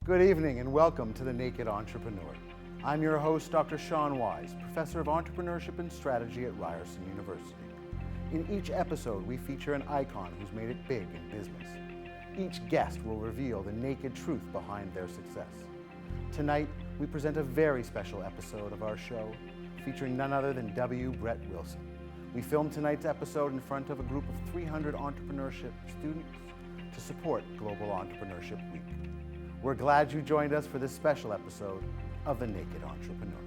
Good evening and welcome to The Naked Entrepreneur. I'm your host, Dr. Sean Wise, Professor of Entrepreneurship and Strategy at Ryerson University. In each episode, we feature an icon who's made it big in business. Each guest will reveal the naked truth behind their success. Tonight, we present a very special episode of our show featuring none other than W. Brett Wilson. We filmed tonight's episode in front of a group of 300 entrepreneurship students to support Global Entrepreneurship Week. We're glad you joined us for this special episode of The Naked Entrepreneur.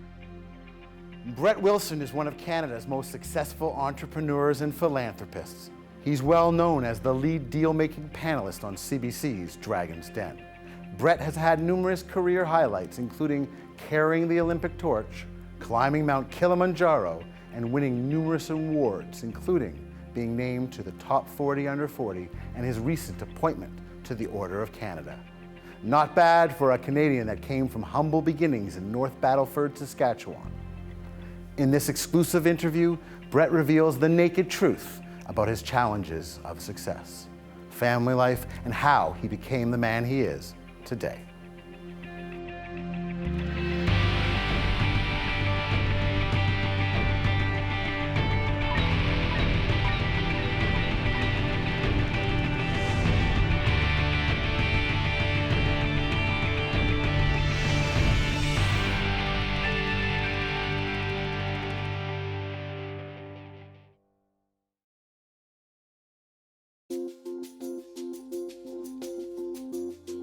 Brett Wilson is one of Canada's most successful entrepreneurs and philanthropists. He's well known as the lead deal-making panelist on CBC's Dragon's Den. Brett has had numerous career highlights, including carrying the Olympic torch, climbing Mount Kilimanjaro, and winning numerous awards, including being named to the top 40 under 40 and his recent appointment to the Order of Canada. Not bad for a Canadian that came from humble beginnings in North Battleford, Saskatchewan. In this exclusive interview, Brett reveals the naked truth about his challenges of success, family life, and how he became the man he is today.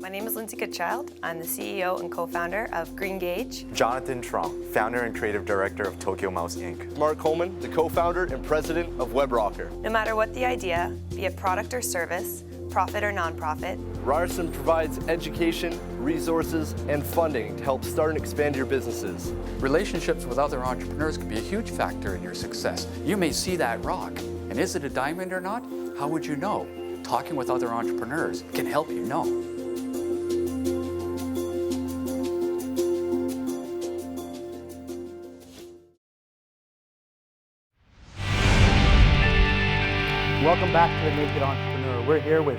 My name is Lindsay Goodchild. I'm the CEO and co-founder of Green Gage. Jonathan Trump, founder and creative director of Tokyo Mouse Inc. Mark Coleman, the co-founder and president of WebRocker. No matter what the idea, be it product or service, profit or nonprofit, Ryerson provides education, resources, and funding to help start and expand your businesses. Relationships with other entrepreneurs can be a huge factor in your success. You may see that rock, and is it a diamond or not? How would you know? Talking with other entrepreneurs can help you know. Welcome back to The Naked Entrepreneur. We're here with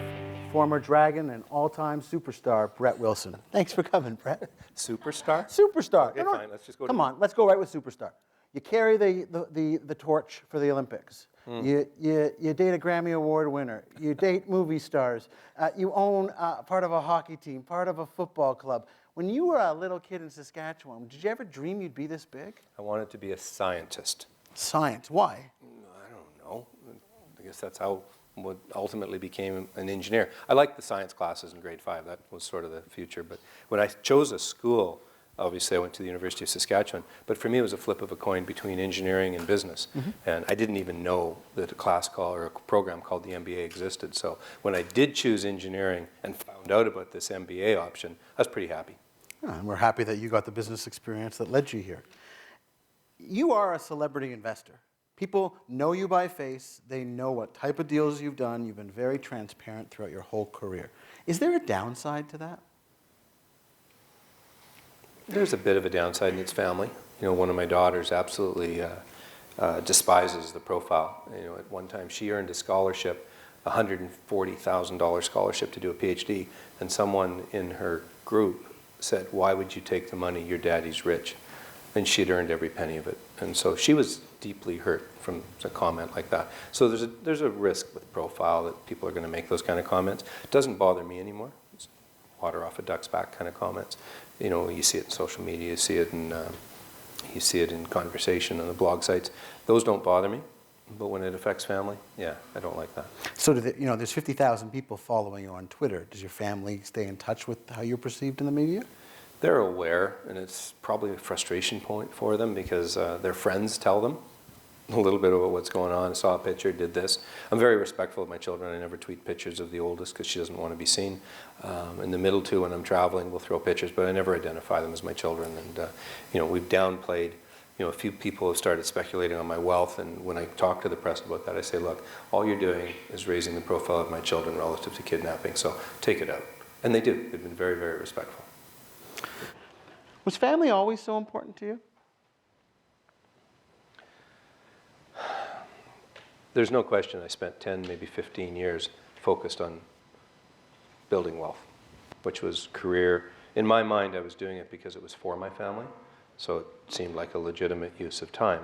former Dragon and all-time superstar, Brett Wilson. Thanks for coming, Brett. Superstar? Superstar. Okay, fine. Let's just go. Come on, let's go right with superstar. You carry the torch for the Olympics. You date a Grammy Award winner. You date movie stars. You own part of a hockey team, part of a football club. When you were a little kid in Saskatchewan, did you ever dream you'd be this big? I wanted to be a scientist. Science, why? I don't know. I guess that's how what ultimately became an engineer. I liked the science classes in grade 5. That was sort of the future. But when I chose a school, obviously I went to the University of Saskatchewan, but for me it was a flip of a coin between engineering and business. And I didn't even know that a class called or a program called the MBA existed. So when I did choose engineering and found out about this MBA option, I was pretty happy. And we're happy that you got the business experience that led you here. You are a celebrity investor. People know you by face. They know what type of deals you've done. You've been very transparent throughout your whole career. Is there a downside to that? There's a bit of a downside, and it's family. You know, one of my daughters absolutely despises the profile. You know, at one time she earned a scholarship, $140,000 scholarship to do a PhD, and someone in her group said, "Why would you take the money? Your daddy's rich." And she'd earned every penny of it. And so she was deeply hurt from a comment like that. So there's a risk with profile that people are going to make those kind of comments. It doesn't bother me anymore. It's water off a duck's back kind of comments. You know, you see it in social media, you see it in conversation on the blog sites. Those don't bother me. But when it affects family, yeah, I don't like that. So, there's 50,000 people following you on Twitter. Does your family stay in touch with how you're perceived in the media? They're aware, and it's probably a frustration point for them because their friends tell them a little bit about what's going on. I saw a picture, did this. I'm very respectful of my children. I never tweet pictures of the oldest because she doesn't want to be seen. In the middle two, when I'm traveling, we'll throw pictures, but I never identify them as my children. And we've downplayed. A few people have started speculating on my wealth, and when I talk to the press about that, I say, look, all you're doing is raising the profile of my children relative to kidnapping, so take it out. And they do. They've been very, very respectful. Was family always so important to you? There's no question I spent 10, maybe 15 years focused on building wealth, which was career in my mind, I was doing it because it was for my family, so it seemed like a legitimate use of time.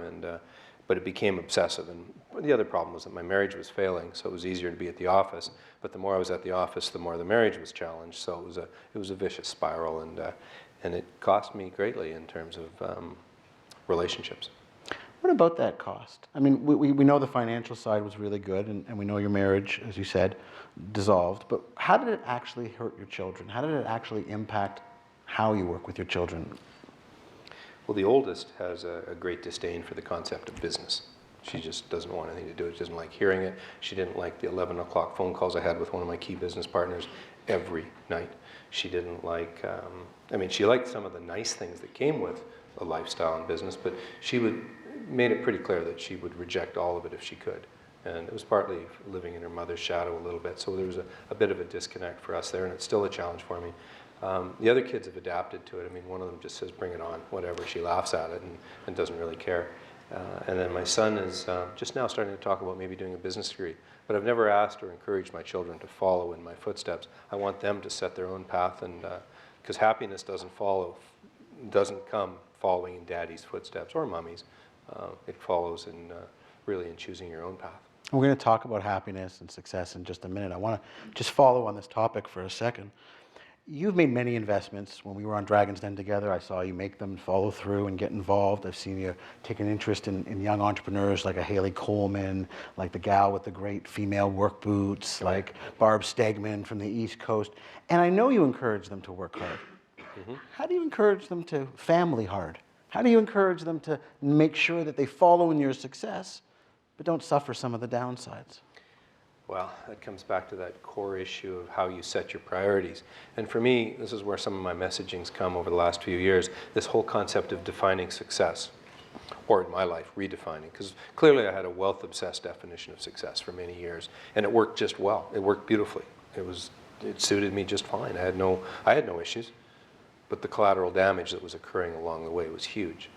But it became obsessive. And the other problem was that my marriage was failing, so it was easier to be at the office. But the more I was at the office, the more the marriage was challenged. So it was a vicious spiral, and it cost me greatly in terms of relationships. What about that cost? I mean, we know the financial side was really good, and we know your marriage, as you said, dissolved. But how did it actually hurt your children? How did it actually impact how you work with your children? Well, the oldest has a great disdain for the concept of business. She just doesn't want anything to do with it. She doesn't like hearing it. She didn't like the 11 o'clock phone calls I had with one of my key business partners every night. She didn't like, she liked some of the nice things that came with a lifestyle and business, but she made it pretty clear that she would reject all of it if she could. And it was partly living in her mother's shadow a little bit, so there was a bit of a disconnect for us there, and it's still a challenge for me. The other kids have adapted to it. I mean, one of them just says, bring it on, whatever. She laughs at it and doesn't really care. And then my son is just now starting to talk about maybe doing a business degree. But I've never asked or encouraged my children to follow in my footsteps. I want them to set their own path, and because happiness doesn't come following in daddy's footsteps or mommy's. It follows really in choosing your own path. We're going to talk about happiness and success in just a minute. I want to just follow on this topic for a second. You've made many investments. When we were on Dragon's Den together, I saw you make them follow through and get involved. I've seen you take an interest in young entrepreneurs like a Haley Coleman, like the gal with the great female work boots, like Barb Stegman from the East Coast. And I know you encourage them to work hard. Mm-hmm. How do you encourage them to family hard? How do you encourage them to make sure that they follow in your success, but don't suffer some of the downsides? Well, that comes back to that core issue of how you set your priorities. And for me, this is where some of my messaging's come over the last few years, this whole concept of defining success, or in my life, redefining. Because clearly I had a wealth-obsessed definition of success for many years, and it worked just well. It worked beautifully. It suited me just fine. I had no issues. But the collateral damage that was occurring along the way was huge.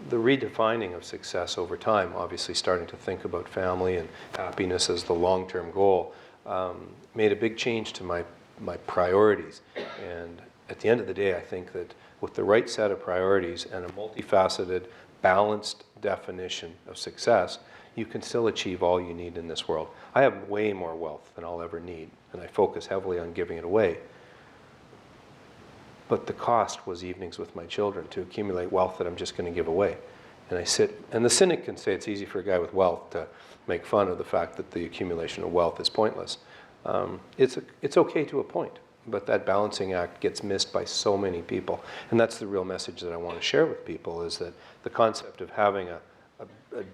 The redefining of success over time, obviously starting to think about family and happiness as the long-term goal, made a big change to my priorities. And at the end of the day, I think that with the right set of priorities and a multifaceted, balanced definition of success, you can still achieve all you need in this world. I have way more wealth than I'll ever need, and I focus heavily on giving it away. But the cost was evenings with my children to accumulate wealth that I'm just going to give away. And and the cynic can say it's easy for a guy with wealth to make fun of the fact that the accumulation of wealth is pointless. It's okay to a point, but that balancing act gets missed by so many people. And that's the real message that I want to share with people, is that the concept of having a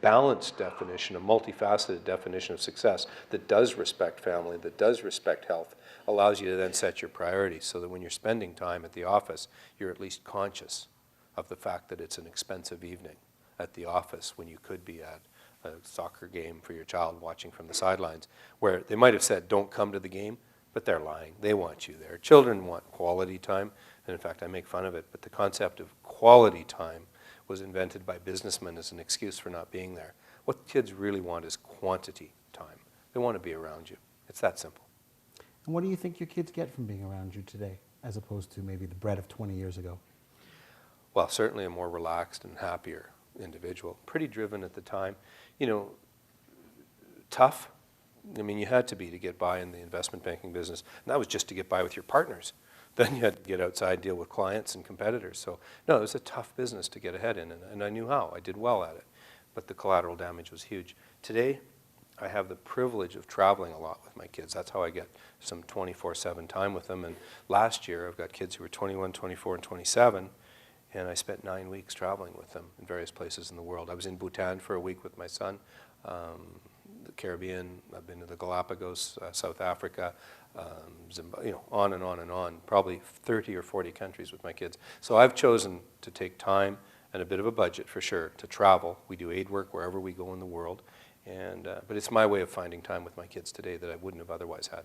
balanced definition, a multifaceted definition of success that does respect family, that does respect health, allows you to then set your priorities so that when you're spending time at the office, you're at least conscious of the fact that it's an expensive evening at the office when you could be at a soccer game for your child watching from the sidelines, where they might have said, don't come to the game, but they're lying. They want you there. Children want quality time, and in fact, I make fun of it, but the concept of quality time was invented by businessmen as an excuse for not being there. What kids really want is quantity time. They want to be around you. It's that simple. And what do you think your kids get from being around you today, as opposed to maybe the Brett of 20 years ago? Well, certainly a more relaxed and happier individual. Pretty driven at the time. Tough. I mean, you had to be to get by in the investment banking business. And that was just to get by with your partners. Then you had to get outside, deal with clients and competitors. So, no, it was a tough business to get ahead in, and I knew how. I did well at it. But the collateral damage was huge. Today, I have the privilege of traveling a lot with my kids. That's how I get some 24/7 time with them. And last year, I've got kids who were 21, 24, and 27, and I spent 9 weeks traveling with them in various places in the world. I was in Bhutan for a week with my son, the Caribbean. I've been to the Galapagos, South Africa, Zimbabwe, on and on and on, probably 30 or 40 countries with my kids. So I've chosen to take time and a bit of a budget for sure to travel. We do aid work wherever we go in the world. But it's my way of finding time with my kids today that I wouldn't have otherwise had.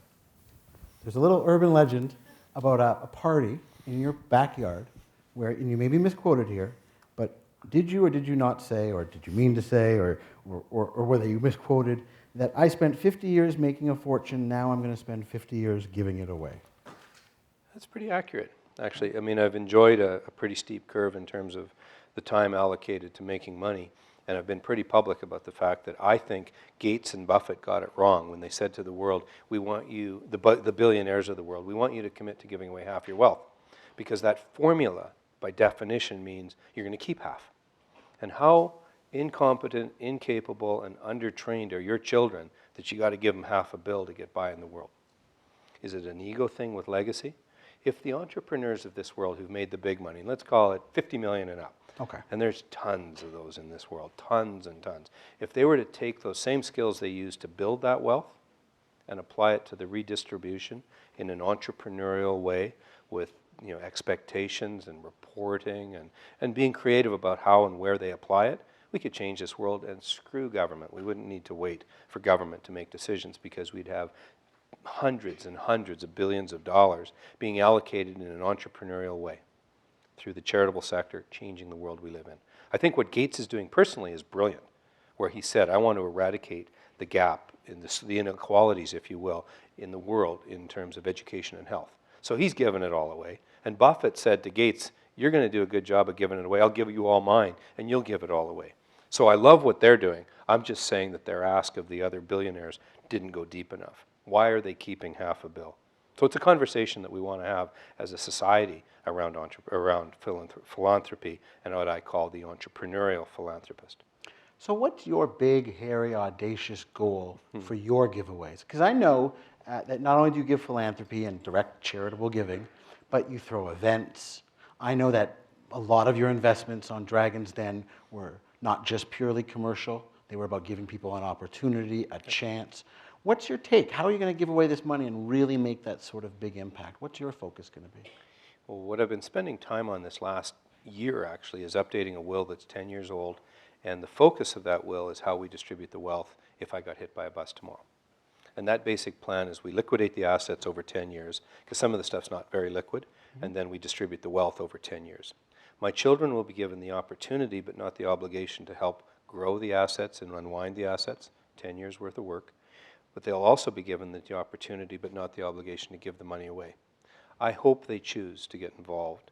There's a little urban legend about a party in your backyard where, and you may be misquoted here, but did you or did you not say, or did you mean to say, or whether you misquoted, that I spent 50 years making a fortune, now I'm going to spend 50 years giving it away? That's pretty accurate. actually. I mean, I've enjoyed a pretty steep curve in terms of the time allocated to making money, and I've been pretty public about the fact that I think Gates and Buffett got it wrong when they said to the world, we want you, the billionaires of the world, we want you to commit to giving away half your wealth. Because that formula, by definition, means you're going to keep half. And how incompetent, incapable, and undertrained are your children that you got to give them half a bill to get by in the world? Is it an ego thing with legacy? If the entrepreneurs of this world who've made the big money, let's call it 50 million and up, Okay. and there's tons of those in this world, tons and tons. If they were to take those same skills they used to build that wealth and apply it to the redistribution in an entrepreneurial way with expectations and reporting and being creative about how and where they apply it, we could change this world and screw government. We wouldn't need to wait for government to make decisions because we'd have hundreds and hundreds of billions of dollars being allocated in an entrepreneurial way through the charitable sector, changing the world we live in. I think what Gates is doing personally is brilliant, where he said, I want to eradicate the gap in the inequalities, if you will, in the world in terms of education and health. So he's given it all away. And Buffett said to Gates, you're going to do a good job of giving it away. I'll give you all mine, and you'll give it all away. So I love what they're doing. I'm just saying that their ask of the other billionaires didn't go deep enough. Why are they keeping half a bill? So it's a conversation that we want to have as a society around philanthropy and what I call the entrepreneurial philanthropist. So what's your big, hairy, audacious goal for your giveaways? Because I know that not only do you give philanthropy and direct charitable giving, but you throw events. I know that a lot of your investments on Dragon's Den were not just purely commercial. They were about giving people an opportunity, a chance. What's your take? How are you going to give away this money and really make that sort of big impact? What's your focus going to be? Well, what I've been spending time on this last year, actually, is updating a will that's 10 years old. And the focus of that will is how we distribute the wealth if I got hit by a bus tomorrow. And that basic plan is we liquidate the assets over 10 years, because some of the stuff's not very liquid, and then we distribute the wealth over 10 years. My children will be given the opportunity, but not the obligation, to help grow the assets and unwind the assets, 10 years worth of work. But they'll also be given the opportunity, but not the obligation, to give the money away. I hope they choose to get involved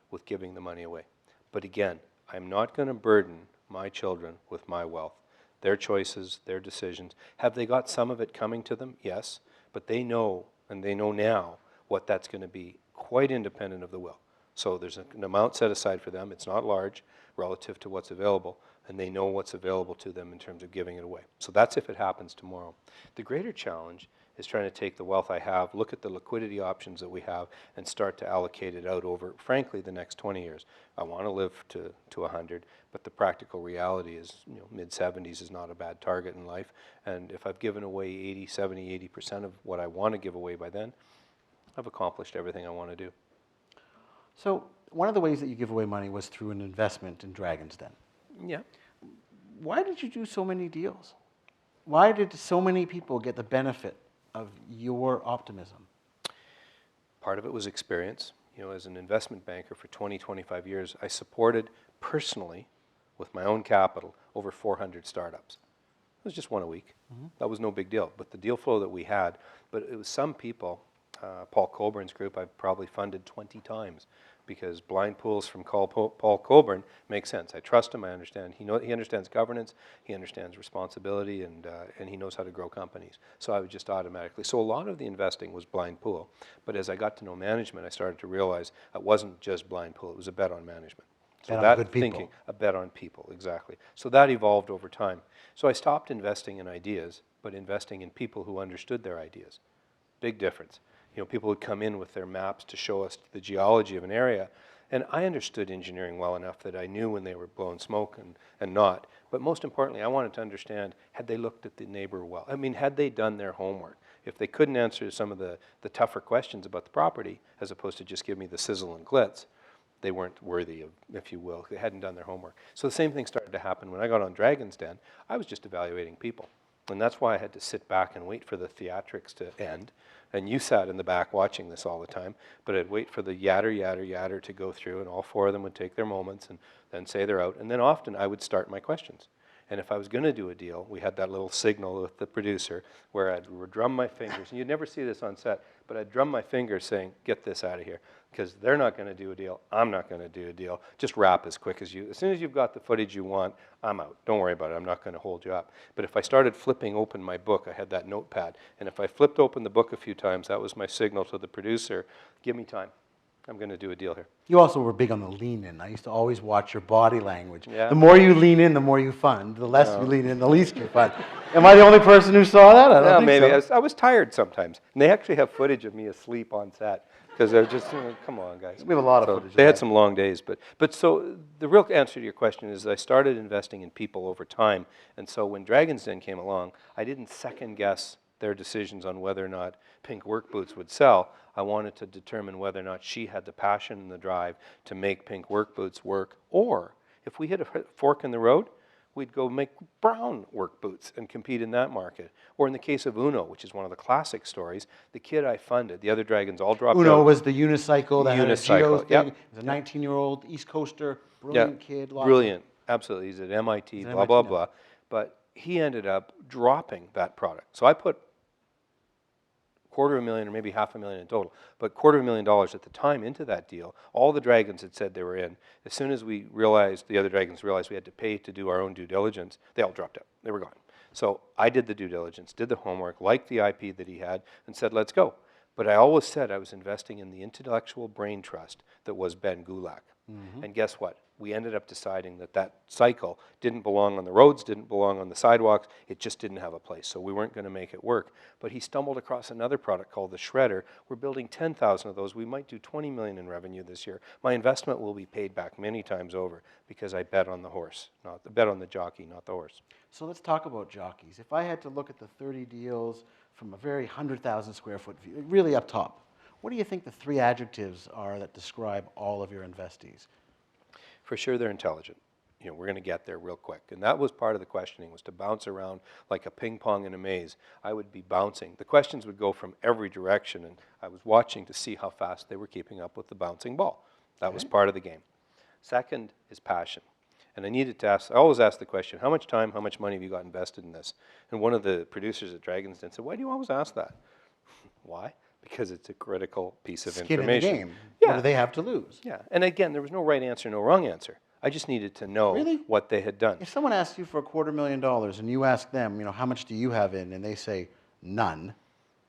with giving the money away. But again, I'm not going to burden my children with my wealth. Their choices, their decisions. Have they got some of it coming to them? Yes. But they know, and they know now, what that's going to be, quite independent of the will. So there's an amount set aside for them. It's not large relative to what's available, and they know what's available to them in terms of giving it away. So that's if it happens tomorrow. The greater challenge is trying to take the wealth I have, look at the liquidity options that we have, and start to allocate it out over, frankly, the next 20 years. I want to live to 100, but the practical reality is, mid-70s is not a bad target in life. And if I've given away 80, 70, 80% of what I want to give away by then, I've accomplished everything I want to do. So one of the ways that you give away money was through an investment in Dragon's Den. Yeah. Why did you do so many deals? Why did so many people get the benefit of your optimism? Part of it was experience. As an investment banker for 20, 25 years, I supported personally, with my own capital, over 400 startups. It was just one a week. That was no big deal. But the deal flow that we had, but it was some people, Paul Colburn's group, I've probably funded 20 times, because blind pools from Paul Colburn make sense. I trust him. I understand. He understands governance. He understands responsibility, and he knows how to grow companies. So I would just automatically. So a lot of the investing was blind pool. But as I got to know management, I started to realize it wasn't just blind pool. It was a bet on management. So Bet on that good people. thinking, a bet on people, exactly. So that evolved over time. So I stopped investing in ideas, but investing in people who understood their ideas. Big difference. People would come in with their maps to show us the geology of an area, and I understood engineering well enough that I knew when they were blowing smoke and not. But most importantly, I wanted to understand, had they looked at the neighbor well? I mean, had they done their homework? If they couldn't answer some of the tougher questions about the property, as opposed to just give me the sizzle and glitz, they weren't worthy of, if you will, they hadn't done their homework. So the same thing started to happen when I got on Dragon's Den. I was just evaluating people. And that's why I had to sit back and wait for the theatrics to end. And you sat in the back watching this all the time, but I'd wait for the yatter to go through, and all four of them would take their moments and then say they're out. And then often I would start my questions. And if I was going to do a deal, we had that little signal with the producer where I'd drum my fingers. And you'd never see this on set, but I'd drum my fingers saying, get this out of here. Because they're not going to do a deal. I'm not going to do a deal. Just wrap as quick as you. As soon as you've got the footage you want, I'm out. Don't worry about it. I'm not going to hold you up. But if I started flipping open my book, I had that notepad. And if I flipped open the book a few times, that was my signal to the producer, give me time. I'm going to do a deal here. You also were big on the lean in. I used to always watch your body language. Yeah. The more you lean in, the more you fund. The less you lean in, the least you fund. Am I the only person who saw that? I don't think maybe. so. I was tired sometimes. And they actually have footage of me asleep on set. Because they're just, come on, guys. We have a lot of footage of They had that. some long days. But so the real answer to your question is I started investing in people over time. And so when Dragon's Den came along, I didn't second guess their decisions on whether or not pink work boots would sell. I wanted to determine whether or not she had the passion and the drive to make pink work boots work. Or if we hit a fork in the road, we'd go make brown work boots and compete in that market. Or in the case of Uno, which is one of the classic stories, the kid I funded, the other dragons all dropped out. Uno was the unicycle that had a geo thing. Yep. He was a 19-year-old East Coaster, brilliant kid. Brilliant, absolutely. He's at MIT, He's at blah, MIT blah, now. blah. But he ended up dropping that product. So I put $250,000 or maybe $500,000 in total, but $250,000 at the time into that deal. All the dragons had said they were in. As soon as we realized, the other dragons realized we had to pay to do our own due diligence, they all dropped out. They were gone. So I did the due diligence, did the homework, liked the IP that he had, and said, let's go. But I always said I was investing in the intellectual brain trust that was Ben Gulak. And guess what? We ended up deciding that that cycle didn't belong on the roads, didn't belong on the sidewalks. It just didn't have a place, so we weren't going to make it work. But he stumbled across another product called the Shredder. We're building 10,000 of those. We might do 20 million in revenue this year. My investment will be paid back many times over because I bet on the horse, bet on the jockey, not the horse. So let's talk about Jockeys. If I had to look at the 30 deals from a very 100,000 square foot view, really up top, what do you think the 3 adjectives are that describe all of your investees? For sure, they're intelligent. We're going to get there real quick. And that was part of the questioning, was to bounce around like a ping pong in a maze. I would be bouncing. The questions would go from every direction, and I was watching to see how fast they were keeping up with the bouncing ball. That was part of the game. Second is passion. And I always ask the question, how much time, how much money have you got invested in this? And one of the producers at Dragon's Den said, why do you always ask that? Why? Because it's a critical piece of Skin information. in the game. Yeah. What do they have to lose? Yeah, and again, there was no right answer, no wrong answer. I just needed to know what they had done. If someone asks you for $250,000 and you ask them, how much do you have in, and they say none,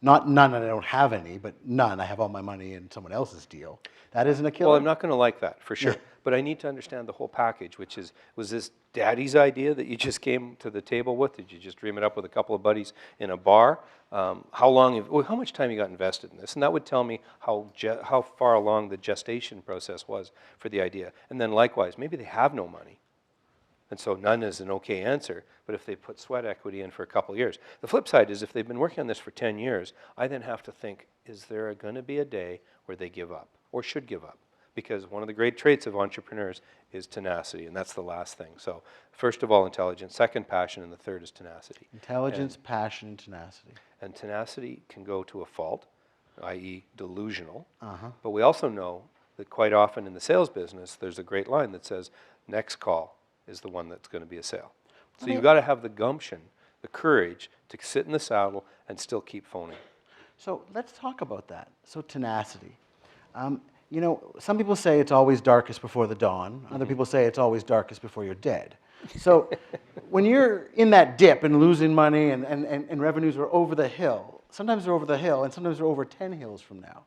not none and I don't have any, but none, I have all my money in someone else's deal, that isn't a killer? Well, I'm not going to like that, for sure. But I need to understand the whole package, which is, was this daddy's idea that you just came to the table with? Did you just dream it up with a couple of buddies in a bar? How much time you got invested in this? And that would tell me how far along the gestation process was for the idea. And then likewise, maybe they have no money. And so none is an okay answer, but if they put sweat equity in for a couple of years. The flip side is if they've been working on this for 10 years, I then have to think, is there going to be a day where they give up or should give up? Because one of the great traits of entrepreneurs is tenacity, and that's the last thing. So first of all, intelligence, second, passion, and the third is tenacity. Intelligence, passion, and tenacity. And tenacity can go to a fault, i.e. delusional. But we also know that quite often in the sales business, there's a great line that says, next call is the one that's going to be a sale. So you've got to have the gumption, the courage to sit in the saddle and still keep phoning. So let's talk about that. So tenacity. Some people say it's always darkest before the dawn. Other people say it's always darkest before you're dead. So when you're in that dip and losing money and revenues are over the hill, sometimes they're over the hill and sometimes they're over 10 hills from now.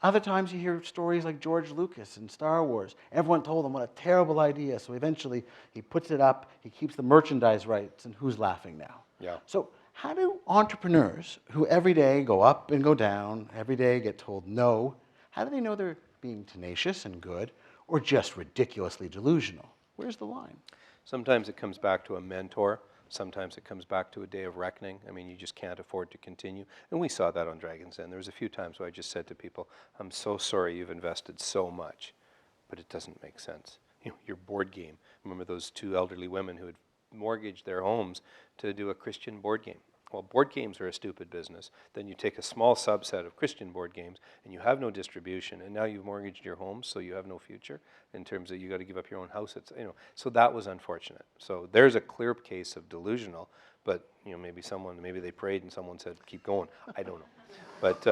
Other times you hear stories like George Lucas in Star Wars. Everyone told him what a terrible idea, so eventually he puts it up, he keeps the merchandise rights, and who's laughing now? Yeah. So how do entrepreneurs who every day go up and go down, every day get told no, how do they know they're being tenacious and good or just ridiculously delusional? Where's the line? Sometimes it comes back to a mentor. Sometimes it comes back to a day of reckoning. I mean, you just can't afford to continue. And we saw that on Dragon's Den. There was a few times where I just said to people, I'm so sorry you've invested so much, but it doesn't make sense. Your board game. Remember those 2 elderly women who had mortgaged their homes to do a Christian board game. well, board games are a stupid business. Then you take a small subset of Christian board games and you have no distribution, and now you've mortgaged your home, so you have no future in terms of you got to give up your own house. It's, so that was unfortunate. So there's a clear case of delusional, but maybe they prayed and someone said, keep going. I don't know. But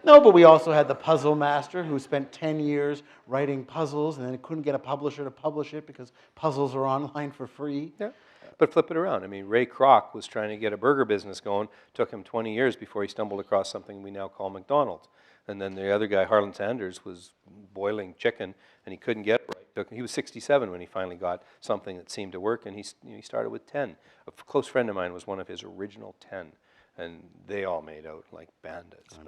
No, but we also had the puzzle master who spent 10 years writing puzzles and then couldn't get a publisher to publish it because puzzles are online for free. yeah. But flip it around. I mean, Ray Kroc was trying to get a burger business going. Took him 20 years before he stumbled across something we now call McDonald's. And then the other guy, Harlan Sanders, was boiling chicken, and he couldn't get it right. He was 67 when he finally got something that seemed to work, and he started with 10. A close friend of mine was one of his original 10, and they all made out like bandits.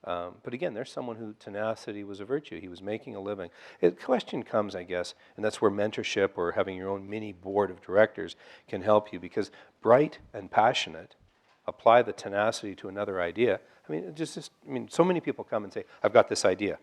But again, there's someone who tenacity was a virtue. He was making a living. The question comes, I guess, and that's where mentorship or having your own mini board of directors can help you, because bright and passionate, apply the tenacity to another idea. I mean, so many people come and say, I've got this idea.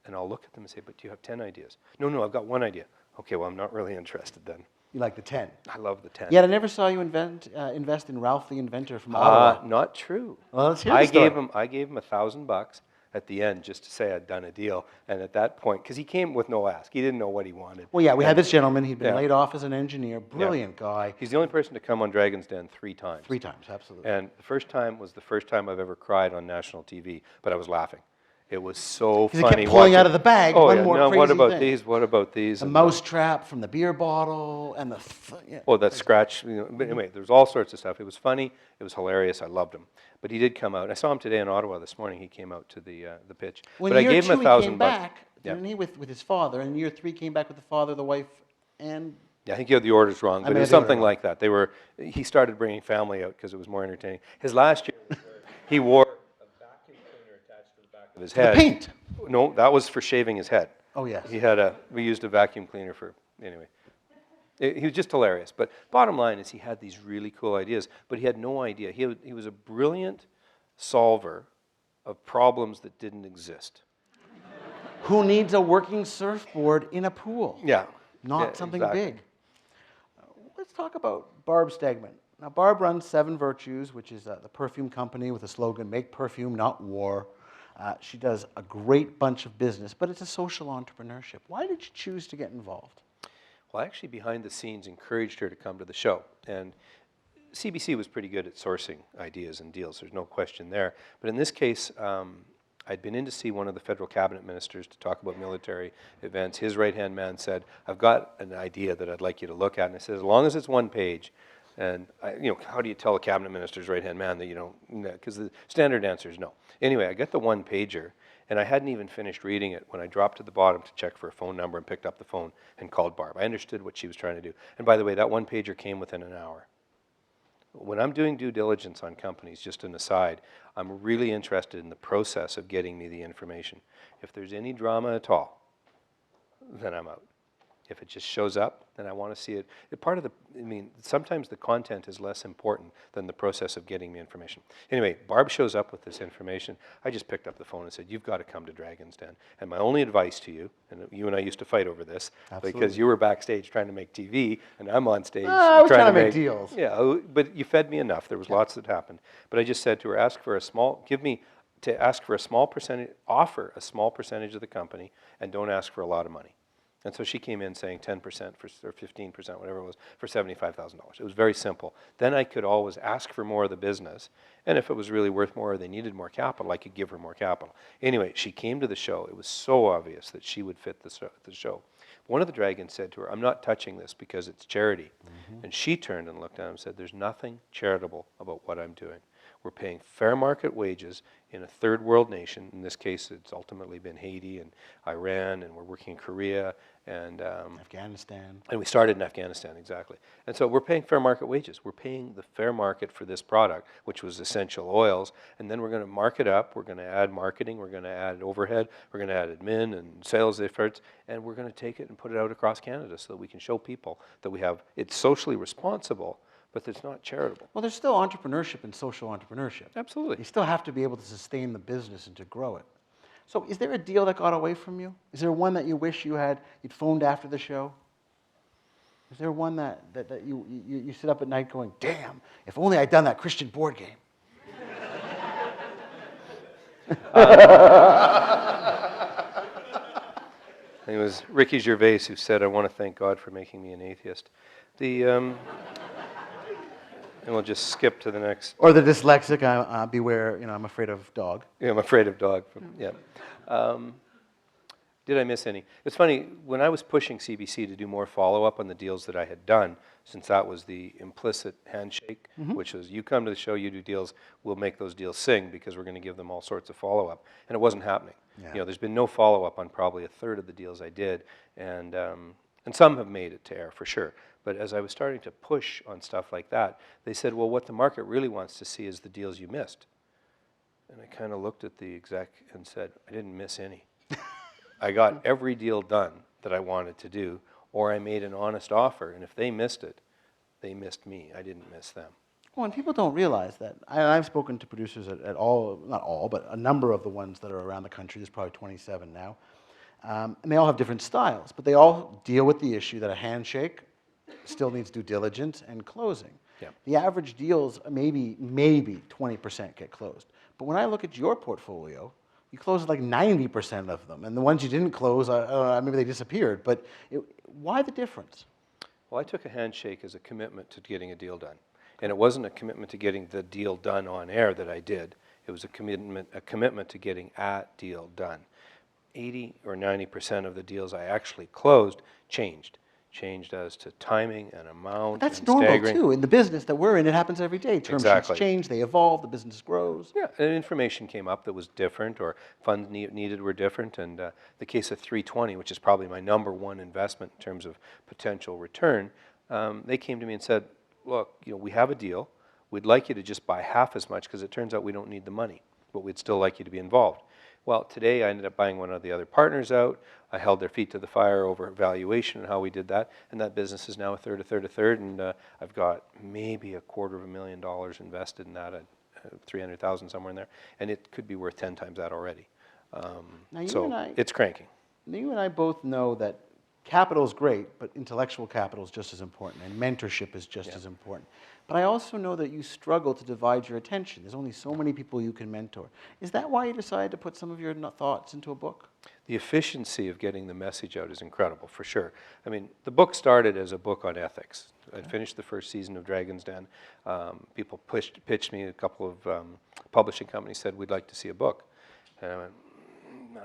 And I'll look at them and say, but do you have 10 ideas? No, I've got one idea. Okay, well, I'm not really interested then. You like the 10. I love the 10. Yet I never saw you invest in Ralph the Inventor from Ottawa. Not true. Well, let's hear the story. I gave him $1,000 at the end just to say I'd done a deal. And at that point, because he came with no ask. He didn't know what he wanted. Well, yeah, we had this gentleman. He'd been laid off as an engineer. Brilliant guy. He's the only person to come on Dragon's Den 3 times. 3 times, absolutely. And the first time was the first time I've ever cried on national TV, but I was laughing. It was so funny. He kept pulling out of the bag one more crazy what about thing. these? What about these? The mouse trap from the beer bottle and the... that scratch. But anyway, there was all sorts of stuff. It was funny. It was hilarious. I loved him. But he did come out. I saw him today in Ottawa this morning. He came out to the pitch. When but I gave him $1,000. He came back, didn't he, with his father? And year 3 came back with the father, the wife, and... Yeah, I think you had the orders wrong, but it was something like that. He started bringing family out because it was more entertaining. His last year, he wore a vacuum cleaner attached to the back of his head. The paint? No, that was for shaving his head. Oh, yes. We used a vacuum cleaner for, anyway. He was just hilarious. But bottom line is he had these really cool ideas, but he had no idea. He was a brilliant solver of problems that didn't exist. Who needs a working surfboard in a pool? Yeah. Not something exactly. big. Let's talk about Barb Stegman. Now, Barb runs 7 Virtues, which is the perfume company with the slogan, make perfume, not war. She does a great bunch of business, but it's a social entrepreneurship. Why did you choose to get involved? Well, I actually, behind the scenes, encouraged her to come to the show. And CBC was pretty good at sourcing ideas and deals. There's no question there. But in this case, I'd been in to see one of the federal cabinet ministers to talk about military events. His right-hand man said, I've got an idea that I'd like you to look at. And I said, as long as it's 1 page, and how do you tell a cabinet minister's right-hand man that you don't, because the standard answer is no. Anyway, I got the 1-pager, and I hadn't even finished reading it when I dropped to the bottom to check for a phone number and picked up the phone and called Barb. I understood what she was trying to do. And by the way, that 1-pager came within an hour. When I'm doing due diligence on companies, just an aside, I'm really interested in the process of getting me the information. If there's any drama at all, then I'm out. If it just shows up, then I want to see it. Sometimes the content is less important than the process of getting me information. Anyway, Barb shows up with this information. I just picked up the phone and said, you've got to come to Dragon's Den. And my only advice to you, and you and I used to fight over this, because you were backstage trying to make TV, and I'm on stage I was trying to make deals. Yeah, but you fed me enough. There was lots that happened. But I just said to her, offer a small percentage of the company, and don't ask for a lot of money. And so she came in saying 10% or 15%, whatever it was, for $75,000. It was very simple. Then I could always ask for more of the business, and if it was really worth more or they needed more capital, I could give her more capital. Anyway, she came to the show. It was so obvious that she would fit the show. One of the dragons said to her, I'm not touching this because it's charity. Mm-hmm. And she turned and looked at him and said, there's nothing charitable about what I'm doing. We're paying fair market wages in a third world nation. In this case, it's ultimately been Haiti and Iran, and we're working in Korea and Afghanistan. And we started in Afghanistan, exactly. And so we're paying fair market wages. We're paying the fair market for this product, which was essential oils, and then we're going to mark it up. We're going to add marketing. We're going to add overhead. We're going to add admin and sales efforts, and we're going to take it and put it out across Canada so that we can show people that we have, it's socially responsible, but it's not charitable. Well, there's still entrepreneurship and social entrepreneurship. Absolutely. You still have to be able to sustain the business and to grow it. So is there a deal that got away from you? Is there one that you wish you'd phoned after the show? Is there one that you sit up at night going, damn, if only I'd done that Christian board game? It was Ricky Gervais who said, "I want to thank God for making me an atheist." And we'll just skip to the next. Or the dyslexic, beware, I'm afraid of dog. Yeah, I'm afraid of dog. Yeah. Did I miss any? It's funny, when I was pushing CBC to do more follow-up on the deals that I had done, since that was the implicit handshake, which was you come to the show, you do deals, we'll make those deals sing because we're going to give them all sorts of follow-up. And it wasn't happening. Yeah. There's been no follow-up on probably a third of the deals I did, and some have made it to air for sure. But as I was starting to push on stuff like that, they said, well, what the market really wants to see is the deals you missed. And I kind of looked at the exec and said, I didn't miss any. I got every deal done that I wanted to do, or I made an honest offer, and if they missed it, they missed me. I didn't miss them. Well, and people don't realize that. I've spoken to producers at all, not all, but a number of the ones that are around the country. There's probably 27 now. And they all have different styles, but they all deal with the issue that a handshake still needs due diligence and closing. Yeah. The average deals, maybe 20% get closed. But when I look at your portfolio, you closed like 90% of them. And the ones you didn't close, maybe they disappeared. But why the difference? Well, I took a handshake as a commitment to getting a deal done. And it wasn't a commitment to getting the deal done on air that I did. It was a commitment to getting a deal done. 80 or 90% of the deals I actually closed changed as to timing and amount. But that's and normal staggering. too. In the business that we're in, it happens every day. Term Exactly. sheets change, they evolve, the business grows. Yeah, and information came up that was different, or funds needed were different. And the case of 320, which is probably my number one investment in terms of potential return, they came to me and said, look, we have a deal. We'd like you to just buy half as much because it turns out we don't need the money, but we'd still like you to be involved. Well, today I ended up buying one of the other partners out. I held their feet to the fire over valuation and how we did that, and that business is now a third, and I've got maybe $250,000 invested in that, at 300,000 somewhere in there, and it could be worth 10 times that already. It's cranking. You and I both know that capital is great, but intellectual capital is just as important, and mentorship is just as important. But I also know that you struggle to divide your attention. There's only so many people you can mentor. Is that why you decided to put some of your thoughts into a book? The efficiency of getting the message out is incredible, for sure. I mean, the book started as a book on ethics. I finished the first season of Dragon's Den. People pitched me, a couple of publishing companies said, we'd like to see a book. And I went,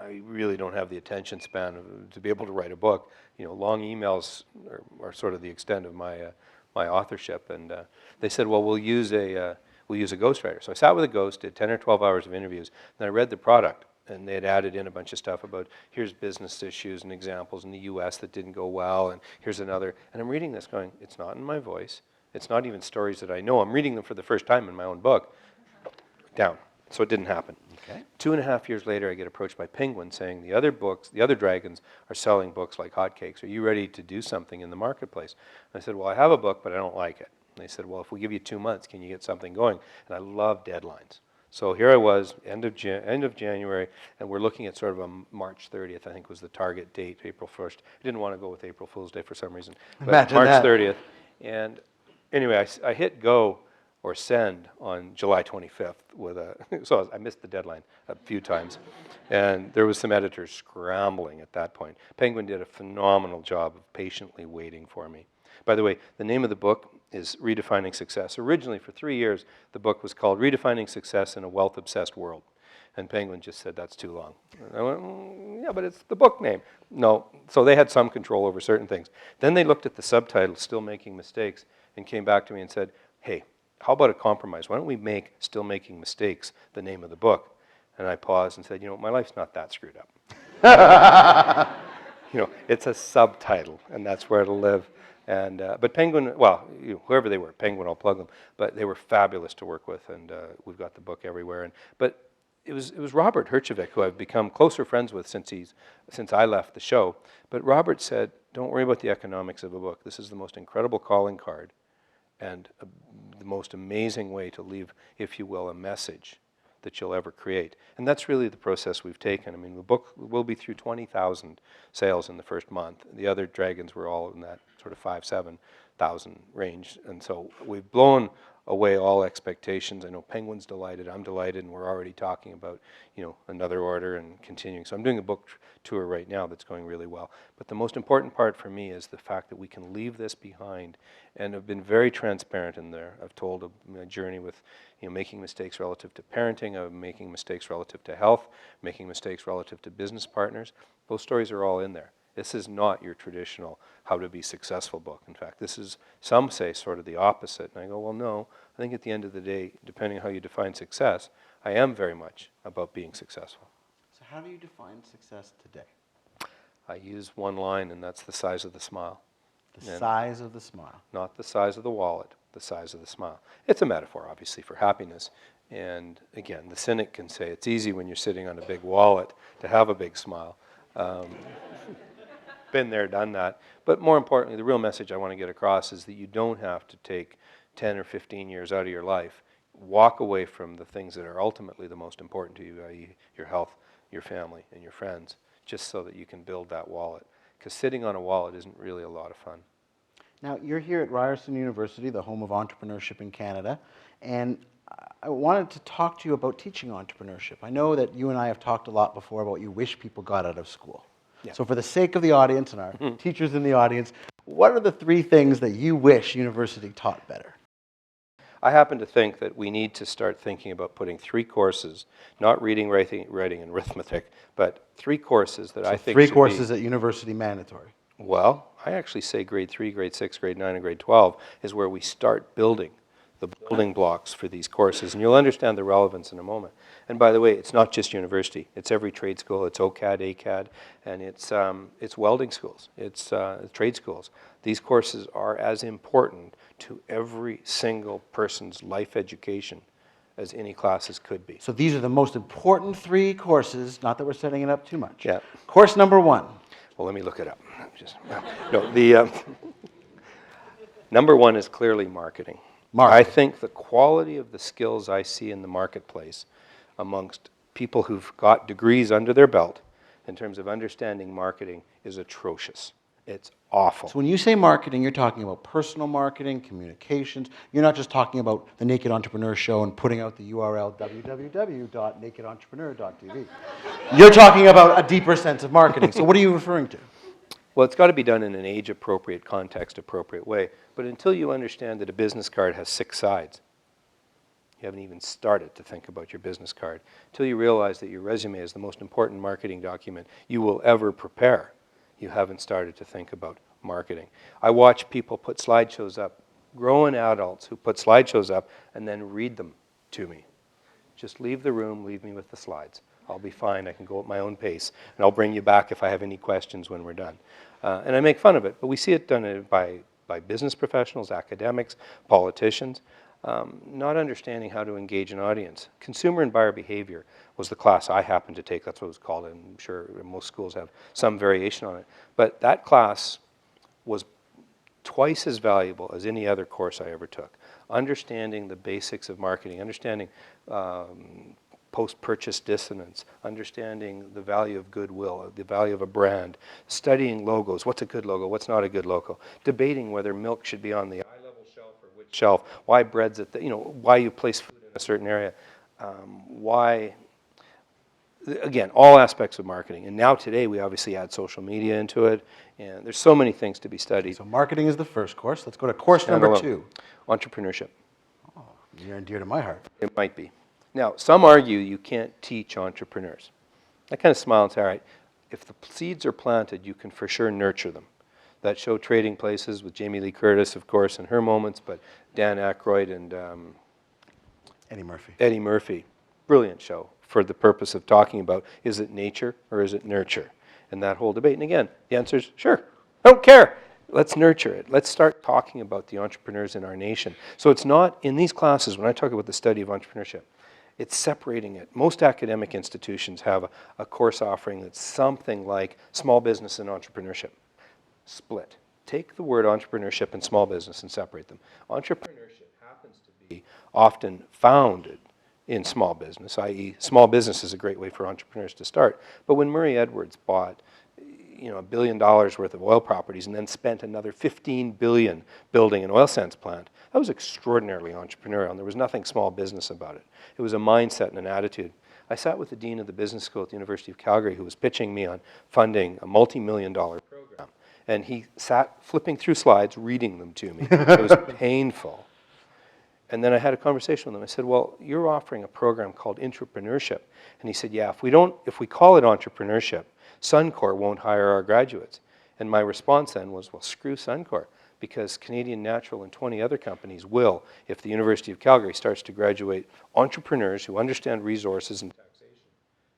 I really don't have the attention span to be able to write a book. Long emails are sort of the extent of my authorship. And they said, well, we'll use a ghostwriter. So I sat with a ghost, did 10 or 12 hours of interviews, and I read the product. And they had added in a bunch of stuff about, here's business issues and examples in the US that didn't go well, and here's another. And I'm reading this going, it's not in my voice. It's not even stories that I know. I'm reading them for the first time in my own book. Down. So it didn't happen. Okay. 2.5 years later, I get approached by Penguin saying, the other dragons are selling books like hotcakes. Are you ready to do something in the marketplace? And I said, well, I have a book, but I don't like it. And they said, well, if we give you 2 months, can you get something going? And I love deadlines. So here I was, end of January, and we're looking at sort of a March 30th, I think was the target date, April 1st. I didn't want to go with April Fool's Day for some reason. But Imagine March that. 30th. And anyway, I hit go or send on July 25th so I missed the deadline a few times. And there was some editors scrambling at that point. Penguin did a phenomenal job of patiently waiting for me. By the way, the name of the book is Redefining Success. Originally, for 3 years, the book was called Redefining Success in a Wealth-Obsessed World. And Penguin just said, that's too long. And I went, yeah, but it's the book name. No, so they had some control over certain things. Then they looked at the subtitle, Still Making Mistakes, and came back to me and said, hey, how about a compromise? Why don't we make Still Making Mistakes the name of the book? And I paused and said, my life's not that screwed up. It's a subtitle, and that's where it'll live. And but Penguin, well, whoever they were, Penguin, I'll plug them, but they were fabulous to work with, and we've got the book everywhere. But it was Robert Herjavec, who I've become closer friends with since I left the show. But Robert said, don't worry about the economics of a book. This is the most incredible calling card, and the most amazing way to leave, if you will, a message that you'll ever create. And that's really the process we've taken. I mean, the book will be through 20,000 sales in the first month. The other dragons were all in that sort of 5,000-7,000 range. And so we've blown away all expectations. I know Penguin's delighted, I'm delighted, and we're already talking about, another order and continuing. So I'm doing a book tour right now that's going really well. But the most important part for me is the fact that we can leave this behind, and have been very transparent in there. I've told a journey with, making mistakes relative to parenting, of making mistakes relative to health, making mistakes relative to business partners. Those stories are all in there. This is not your traditional how to be successful book. In fact, this is, some say, sort of the opposite. And I go, well, no. I think at the end of the day, depending on how you define success, I am very much about being successful. So how do you define success today? I use one line, and that's the size of the smile. The size of the smile. Not the size of the wallet, the size of the smile. It's a metaphor, obviously, for happiness. And again, the cynic can say it's easy when you're sitting on a big wallet to have a big smile. Been there, done that. But more importantly, the real message I want to get across is that you don't have to take 10 or 15 years out of your life. Walk away from the things that are ultimately the most important to you, i.e. your health, your family, and your friends, just so that you can build that wallet. Because sitting on a wallet isn't really a lot of fun. Now, you're here at Ryerson University, the home of entrepreneurship in Canada, and I wanted to talk to you about teaching entrepreneurship. I know that you and I have talked a lot before about what you wish people got out of school. Yeah. So for the sake of the audience and our teachers in the audience, what are the 3 things that you wish university taught better? I happen to think that we need to start thinking about putting 3 courses, not reading, writing, and arithmetic, but 3 courses that I think 3 courses at university mandatory. Well, I actually say grade 3, grade 6, grade 9, and grade 12 is where we start building the building blocks for these courses, and you'll understand the relevance in a moment. And by the way, it's not just university. It's every trade school. It's OCAD, ACAD, and it's welding schools. It's trade schools. These courses are as important to every single person's life education as any classes could be. So these are the most important 3 courses, not that we're setting it up too much. Yeah. Course number 1. Well, let me look it up. Number 1 is clearly marketing. I think the quality of the skills I see in the marketplace amongst people who've got degrees under their belt in terms of understanding marketing is atrocious. It's awful. So when you say marketing, you're talking about personal marketing, communications. You're not just talking about the Naked Entrepreneur Show and putting out the URL www.nakedentrepreneur.tv. You're talking about a deeper sense of marketing. So what are you referring to? Well, it's got to be done in an age-appropriate, context-appropriate way. But until you understand that a business card has 6 sides, you haven't even started to think about your business card. Until you realize that your resume is the most important marketing document you will ever prepare, you haven't started to think about marketing. I watch people put slideshows up, grown adults who put slideshows up and then read them to me. Just leave the room, leave me with the slides. I'll be fine. I can go at my own pace, and I'll bring you back if I have any questions when we're done. And I make fun of it, but we see it done by business professionals, academics, politicians, not understanding how to engage an audience. Consumer and buyer behavior was the class I happened to take. That's what it was called, and I'm sure most schools have some variation on it. But that class was twice as valuable as any other course I ever took. Understanding the basics of marketing, understanding post-purchase dissonance, understanding the value of goodwill, the value of a brand, studying logos, what's a good logo, what's not a good logo, debating whether milk should be on the eye-level shelf or which shelf, why bread's at the, why you place food in a certain area, again, all aspects of marketing. And now today we obviously add social media into it, and there's so many things to be studied. So marketing is the first course. Let's go to course number 2. Entrepreneurship. Oh, near and dear to my heart. It might be. Now, some argue you can't teach entrepreneurs. I kind of smile and say, all right, if the seeds are planted, you can for sure nurture them. That show Trading Places with Jamie Lee Curtis, of course, in her moments, but Dan Aykroyd and Eddie Murphy. Brilliant show for the purpose of talking about, is it nature or is it nurture? And that whole debate. And again, the answer is, sure, I don't care. Let's nurture it. Let's start talking about the entrepreneurs in our nation. So it's not, in these classes, when I talk about the study of entrepreneurship, it's separating it. Most academic institutions have a course offering that's something like small business and entrepreneurship. Split. Take the word entrepreneurship and small business and separate them. Entrepreneurship happens to be often founded in small business, i.e. small business is a great way for entrepreneurs to start. But when Murray Edwards bought $1 billion worth of oil properties and then spent another $15 billion building an oil sands plant, that was extraordinarily entrepreneurial, and there was nothing small business about it. It was a mindset and an attitude. I sat with the dean of the business school at the University of Calgary who was pitching me on funding a multi-million-dollar program. And he sat flipping through slides, reading them to me. It was painful. And then I had a conversation with him. I said, well, you're offering a program called Entrepreneurship. And he said, yeah, if we call it entrepreneurship, Suncor won't hire our graduates. And my response then was, well, screw Suncor, because Canadian Natural and 20 other companies will, if the University of Calgary starts to graduate entrepreneurs who understand resources and taxation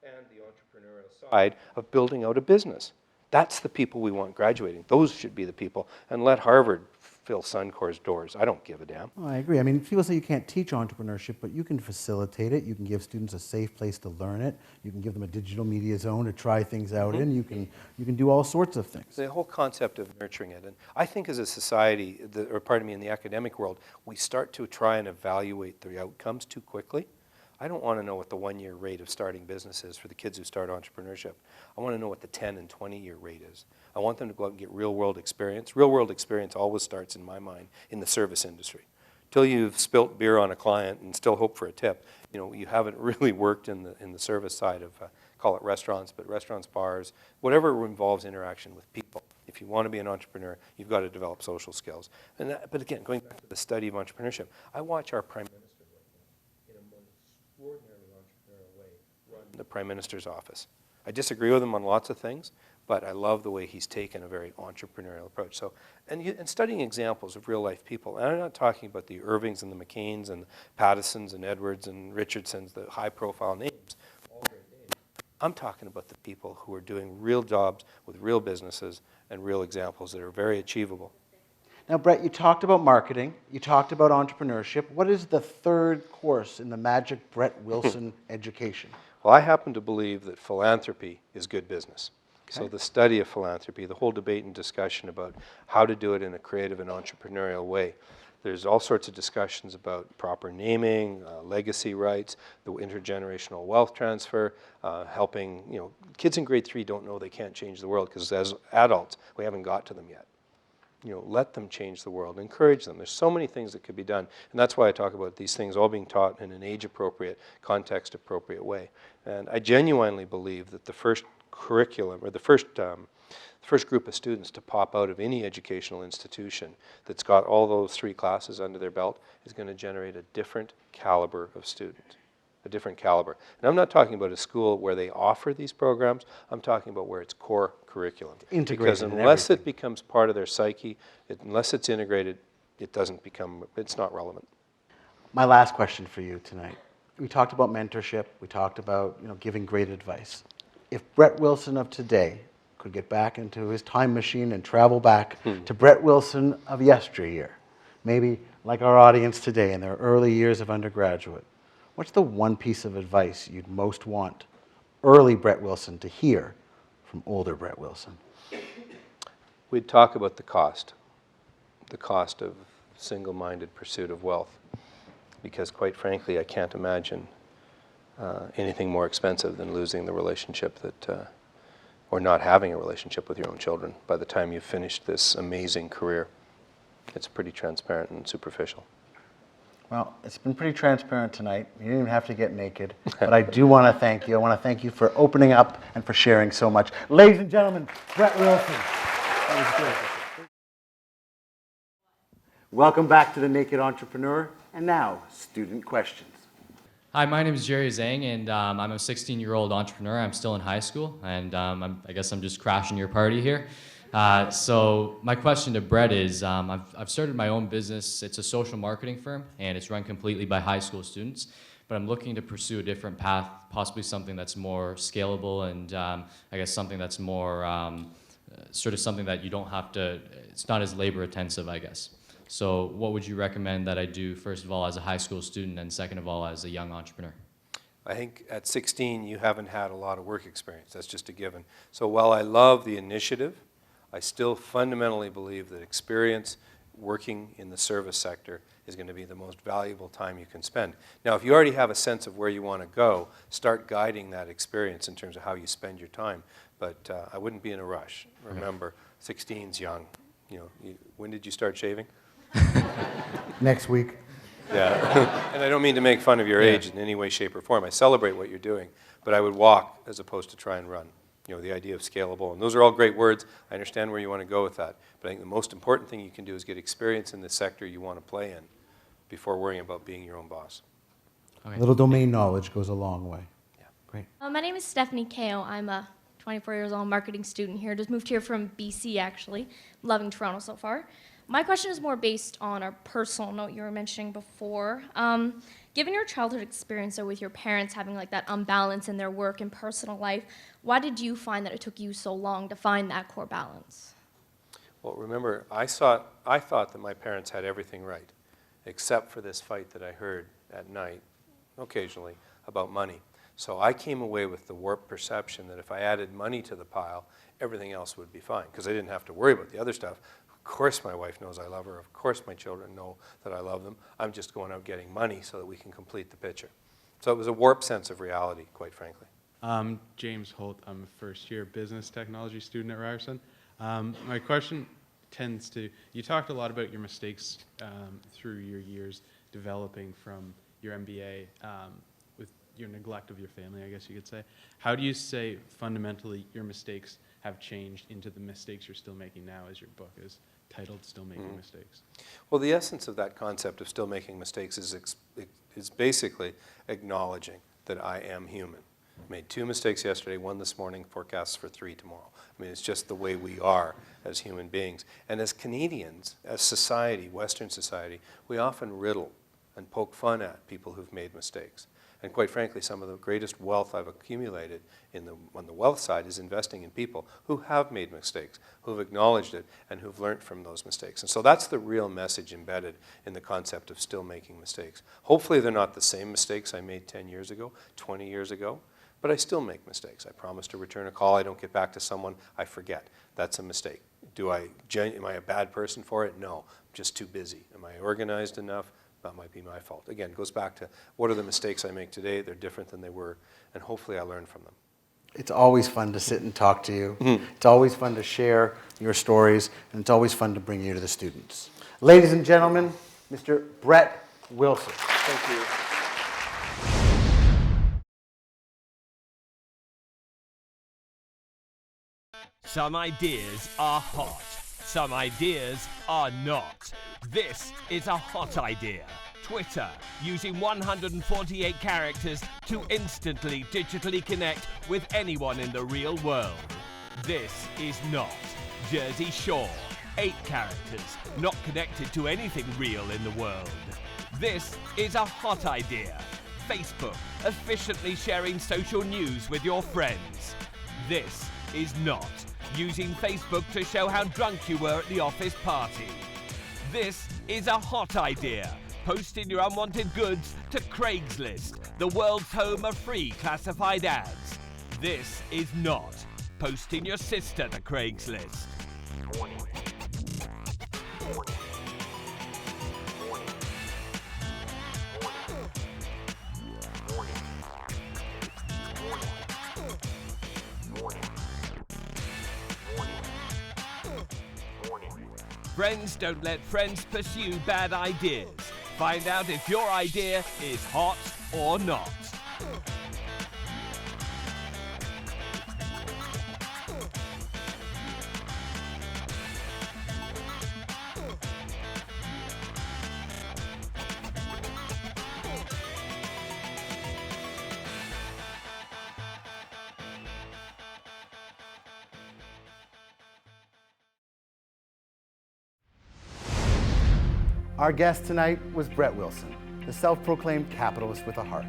and the entrepreneurial side of building out a business. That's the people we want graduating. Those should be the people. And let Harvard fill Suncor's doors. I don't give a damn. Oh, I agree. I mean, people say you can't teach entrepreneurship, but you can facilitate it. You can give students a safe place to learn it. You can give them a digital media zone to try things out in. You can do all sorts of things. The whole concept of nurturing it. And I think as a society, in the academic world, we start to try and evaluate the outcomes too quickly. I don't want to know what the 1-year rate of starting business is for the kids who start entrepreneurship. I want to know what the 10 and 20-year rate is. I want them to go out and get real-world experience. Real-world experience always starts, in my mind, in the service industry. Till you've spilt beer on a client and still hope for a tip, you haven't really worked in the service side of, call it restaurants, but restaurants, bars, whatever involves interaction with people. If you want to be an entrepreneur, you've got to develop social skills. But again, going back to the study of entrepreneurship, I watch our Prime Minister extraordinarily entrepreneurial way run the Prime Minister's office. I disagree with him on lots of things, but I love the way he's taken a very entrepreneurial approach. So, and studying examples of real life people, and I'm not talking about the Irvings and the McCains and Pattisons and Edwards and Richardsons, the high profile names, all great names. I'm talking about the people who are doing real jobs with real businesses and real examples that are very achievable. Now, Brett, you talked about marketing. You talked about entrepreneurship. What is the third course in the magic Brett Wilson education? Well, I happen to believe that philanthropy is good business. Okay. So the study of philanthropy, the whole debate and discussion about how to do it in a creative and entrepreneurial way. There's all sorts of discussions about proper naming, legacy rights, the intergenerational wealth transfer, helping, kids in grade 3 don't know they can't change the world because as adults, we haven't got to them yet. Let them change the world, encourage them. There's so many things that could be done. And that's why I talk about these things all being taught in an age-appropriate, context-appropriate way. And I genuinely believe that the first curriculum, or the first group of students to pop out of any educational institution that's got all those 3 classes under their belt is going to generate a different caliber of student. A different caliber. And I'm not talking about a school where they offer these programs, I'm talking about where it's core curriculum. Integrated. Because unless it becomes part of their psyche, unless it's integrated, it's not relevant. My last question for you tonight. We talked about mentorship, we talked about giving great advice. If Brett Wilson of today could get back into his time machine and travel back to Brett Wilson of yesteryear, maybe like our audience today in their early years of undergraduate, what's the one piece of advice you'd most want early Brett Wilson to hear from older Brett Wilson? We'd talk about the cost of single-minded pursuit of wealth, because quite frankly, I can't imagine anything more expensive than losing the relationship or not having a relationship with your own children by the time you've finished this amazing career. It's pretty transparent and superficial. Well, it's been pretty transparent tonight. You didn't even have to get naked. But I do want to thank you. I want to thank you for opening up and for sharing so much. Ladies and gentlemen, Brett Wilson. That was good. Welcome back to The Naked Entrepreneur. And now, student questions. Hi, my name is Jerry Zhang, and I'm a 16-year-old entrepreneur. I'm still in high school, and I guess I'm just crashing your party here. So my question to Brett is, I've started my own business. It's a social marketing firm, and it's run completely by high school students. But I'm looking to pursue a different path, possibly something that's more scalable, and I guess something that's more sort of something that you don't have to. It's not as labor intensive, I guess. So what would you recommend that I do, first of all, as a high school student, and second of all, as a young entrepreneur? I think at 16, you haven't had a lot of work experience. That's just a given. So while I love the initiative, I still fundamentally believe that experience working in the service sector is going to be the most valuable time you can spend. Now, if you already have a sense of where you want to go, start guiding that experience in terms of how you spend your time. But I wouldn't be in a rush. Remember, 16's young. When did you start shaving? Next week. Yeah, and I don't mean to make fun of your age in any way, shape, or form. I celebrate what you're doing, but I would walk as opposed to try and run. The idea of scalable, and those are all great words. I understand where you want to go with that, but I think the most important thing you can do is get experience in the sector you want to play in before worrying about being your own boss. A little domain knowledge goes a long way. Yeah. Great. My name is Stephanie Kao. I'm a 24 years old marketing student here. Just moved here from BC, actually. Loving Toronto so far. My question is more based on a personal note you were mentioning before. Given your childhood experience though, with your parents having like that unbalance in their work and personal life, why did you find that it took you so long to find that core balance? Well, remember, I thought that my parents had everything right, except for this fight that I heard at night, occasionally, about money. So I came away with the warped perception that if I added money to the pile, everything else would be fine, because I didn't have to worry about the other stuff. Of course my wife knows I love her. Of course my children know that I love them. I'm just going out getting money so that we can complete the picture. So it was a warped sense of reality, quite frankly. James Holt. I'm a first-year business technology student at Ryerson. My question tends to, you talked a lot about your mistakes through your years developing from your MBA with your neglect of your family, I guess you could say. How do you say fundamentally your mistakes have changed into the mistakes you're still making now, as your book is titled Still Making Mistakes? Well, the essence of that concept of still making mistakes is basically acknowledging that I am human. Made 2 mistakes yesterday, 1 this morning, forecasts for 3 tomorrow. I mean, it's just the way we are as human beings. And as Canadians, as society, Western society, we often riddle and poke fun at people who've made mistakes. And quite frankly, some of the greatest wealth I've accumulated on the wealth side is investing in people who have made mistakes, who've acknowledged it, and who've learned from those mistakes. And so that's the real message embedded in the concept of still making mistakes. Hopefully they're not the same mistakes I made 10 years ago, 20 years ago, but I still make mistakes. I promise to return a call, I don't get back to someone, I forget. That's a mistake. Am I a bad person for it? No, I'm just too busy. Am I organized enough? That might be my fault. Again, it goes back to what are the mistakes I make today? They're different than they were, and hopefully I learn from them. It's always fun to sit and talk to you. It's always fun to share your stories, and it's always fun to bring you to the students. Ladies and gentlemen, Mr. Brett Wilson. Thank you. Some ideas are hot. Some ideas are not. This is a hot idea. Twitter, using 148 characters to instantly digitally connect with anyone in the real world. This is not. Jersey Shore, 8 characters, not connected to anything real in the world. This is a hot idea. Facebook, efficiently sharing social news with your friends. This is not. Using Facebook to show how drunk you were at the office party. This is a hot idea. Posting your unwanted goods to Craigslist, the world's home of free classified ads. This is not. Posting your sister to Craigslist. Friends don't let friends pursue bad ideas. Find out if your idea is hot or not. Our guest tonight was Brett Wilson, the self-proclaimed capitalist with a heart.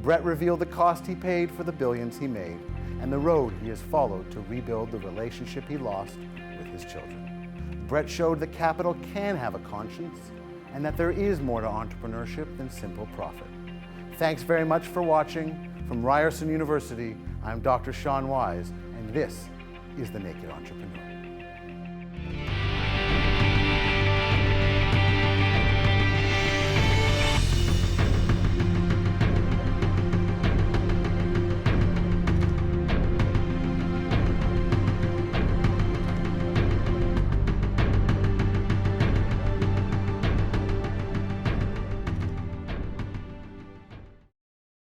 Brett revealed the cost he paid for the billions he made and the road he has followed to rebuild the relationship he lost with his children. Brett showed that capital can have a conscience and that there is more to entrepreneurship than simple profit. Thanks very much for watching. From Ryerson University, I'm Dr. Sean Wise, and this is The Naked Entrepreneur.